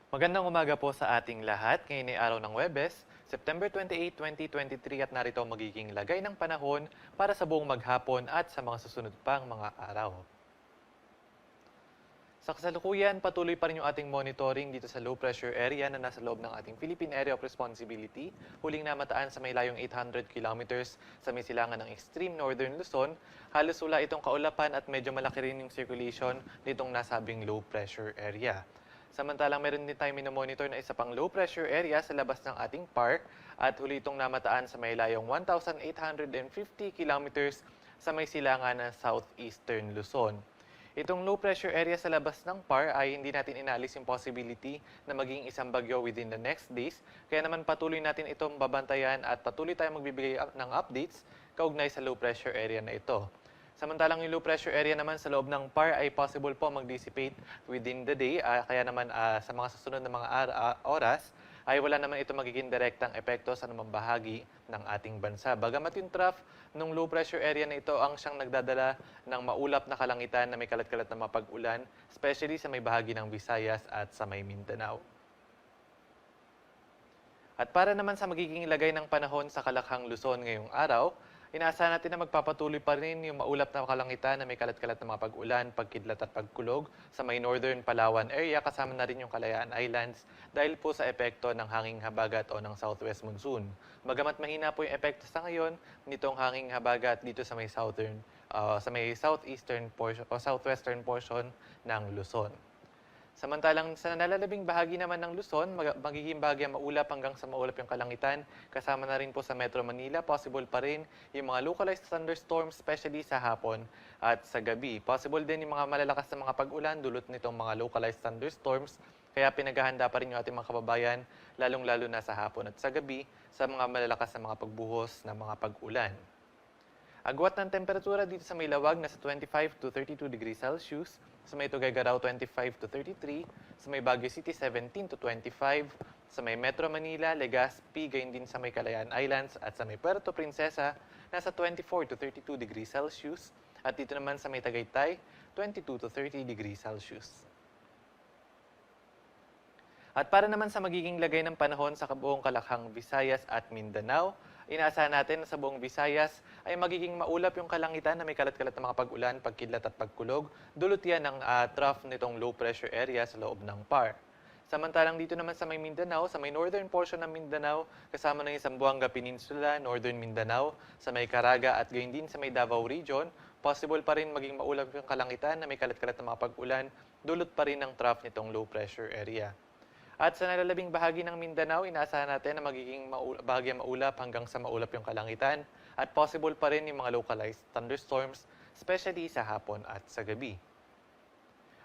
Magandang umaga po sa ating lahat. Ngayon ay araw ng Huwebes, September 28, 2023 at narito ang magiging lagay ng panahon para sa buong maghapon at sa mga susunod pang mga araw. Sa kasalukuyan, patuloy pa rin yung ating monitoring dito sa low pressure area na nasa loob ng ating Philippine Area of Responsibility. Huling namataan sa may layong 800 kilometers sa may silangan ng extreme northern Luzon. Halos wala itong kaulapan at medyo malaki rin yung circulation nitong nasabing low pressure area. Samantalang meron din tayong minomonitor na isa pang low pressure area sa labas ng ating park at huli itong namataan sa may layong 1,850 kilometers sa may silangan ng southeastern Luzon. Itong low pressure area sa labas ng PAR ay hindi natin inalis yung possibility na maging isang bagyo within the next days. Kaya naman patuloy natin itong babantayan at patuloy tayong magbibigay ng updates kaugnay sa low pressure area na ito. Samantalang yung low pressure area naman sa loob ng PAR ay possible po mag-dissipate within the day. Kaya naman sa mga susunod na mga oras ay wala naman ito magiging direktang epekto sa anumang bahagi ng ating bansa. Bagamat yung trough ng low pressure area na ito ang siyang nagdadala ng maulap na kalangitan na may kalat-kalat na mapag-ulan, especially sa may bahagi ng Visayas at sa may Mindanao. At para naman sa magiging lagay ng panahon sa Kalakhang Luzon ngayong araw, inaasahan natin na magpapatuloy pa rin yung maulap na kalangitan na may kalat-kalat na mga pag-ulan, pagkidlat at pagkulog sa may northern Palawan area kasama na rin yung Kalayaan Islands dahil po sa epekto ng hanging habagat o ng southwest monsoon. Bagamat mahina po yung epekto sa ngayon nitong hanging habagat dito sa may southeastern portion o southwestern portion ng Luzon. Samantalang sa nalalabing bahagi naman ng Luzon, magiging bahagi maulap hanggang sa maulap yung kalangitan. Kasama na rin po sa Metro Manila, possible pa rin yung mga localized thunderstorms, especially sa hapon at sa gabi. Possible din yung mga malalakas na mga pag-ulan dulot nitong mga localized thunderstorms. Kaya pinaghahanda pa rin yung ating mga kababayan, lalong-lalo na sa hapon at sa gabi, sa mga malalakas na mga pagbuhos ng mga pag-ulan. Agwat ng temperatura dito sa may Lawag nasa 25 to 32 degrees Celsius, sa may Tuguegarao 25 to 33, sa may Baguio City 17 to 25, sa may Metro Manila, Legazpi, gayon din sa may Kalayaan Islands at sa may Puerto Princesa nasa 24 to 32 degrees Celsius, at dito naman sa may Tagaytay 22 to 30 degrees Celsius. At para naman sa magiging lagay ng panahon sa buong Kalakhang, Visayas at Mindanao, inaasahan natin na sa buong Visayas ay magiging maulap yung kalangitan na may kalat-kalat na mga pag-ulan, pagkidlat at pagkulog. Dulot yan ng trough nitong low pressure area sa loob ng PAR. Samantalang dito naman sa may Mindanao, sa may northern portion ng Mindanao, kasama na yung Zamboanga Peninsula, northern Mindanao, sa may Caraga at gayon din sa may Davao region, possible pa rin maging maulap yung kalangitan na may kalat-kalat na mga pag-ulan, dulot pa rin ng trough nitong low pressure area. At sa nalalabing bahagi ng Mindanao, inaasahan natin na magiging bahagi maulap hanggang sa maulap yung kalangitan at possible pa rin yung mga localized thunderstorms, especially sa hapon at sa gabi.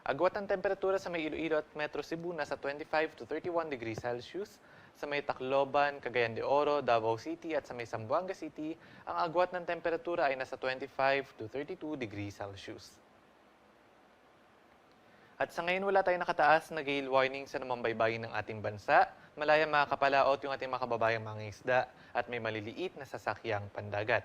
Agwat ng temperatura sa may Iloilo at Metro Cebu nasa 25 to 31 degrees Celsius. Sa may Tacloban, Cagayan de Oro, Davao City at sa may Zamboanga City, ang agwat ng temperatura ay nasa 25 to 32 degrees Celsius. At sa ngayon wala tayong nakataas na gale warning sa namambaybayin ng ating bansa. Malaya makakapalaot yung ating mga kababayang mga isda at may maliliit na sasakyang pandagat.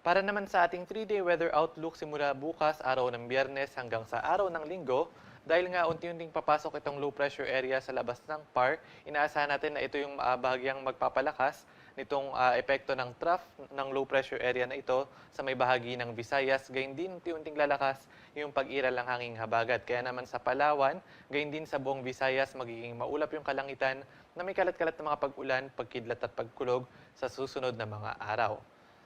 Para naman sa ating 3-day weather outlook simula bukas, araw ng Biyernes hanggang sa araw ng Linggo, dahil nga unti-unting papasok itong low pressure area sa labas ng PAR, inaasahan natin na ito yung bahagyang magpapalakas nitong epekto ng trough ng low pressure area na ito sa may bahagi ng Visayas. Gayon din unti-unting lalakas yung pag-iral ng hanging habagat. Kaya naman sa Palawan, gayon din sa buong Visayas, magiging maulap yung kalangitan na may kalat-kalat na mga pag-ulan, pagkidlat at pagkulog sa susunod na mga araw.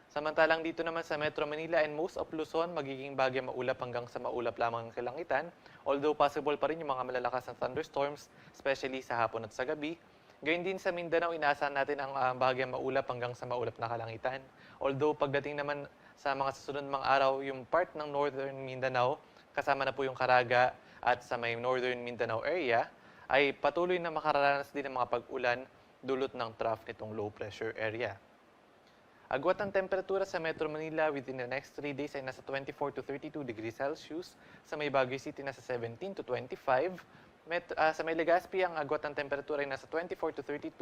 Samantalang dito naman sa Metro Manila and most of Luzon, magiging bahagi maulap hanggang sa maulap lamang ang kalangitan. Although possible pa rin yung mga malalakas na thunderstorms, especially sa hapon at sa gabi. Gayun din sa Mindanao, inaasahan natin ang bahagi maulap hanggang sa maulap na kalangitan. Although pagdating naman sa mga susunod mga araw, yung part ng northern Mindanao, kasama na po yung Caraga at sa may northern Mindanao area, ay patuloy na makararanas din ng mga pag-ulan dulot ng trough nitong low pressure area. Agwat ng temperatura sa Metro Manila within the next 3 days ay nasa 24 to 32 degrees Celsius. Sa may Baguio City, nasa 17 to 25. Sa may Legazpi, ang agwat ng temperatura ay nasa 24 to 32.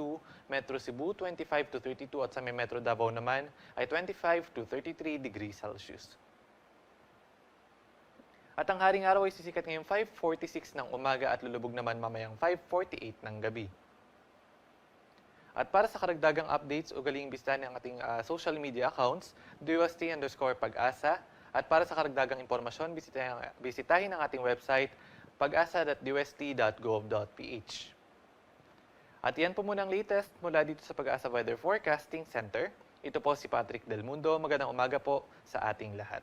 Metro Cebu, 25 to 32. At sa may Metro Davao naman ay 25 to 33 degrees Celsius. At ang haring araw ay sisikat ngayong 5:46 ng umaga at lulubog naman mamayang 5:48 ng gabi. At para sa karagdagang updates, ugaling bisitahin ang ating social media accounts, DUST_Pag-asa. At para sa karagdagang impormasyon, bisitahin ang ating website, pag-asa.dust.gov.ph. At yan po muna ang latest mula dito sa Pag-asa Weather Forecasting Center. Ito po si Patrick Del Mundo. Magandang umaga po sa ating lahat.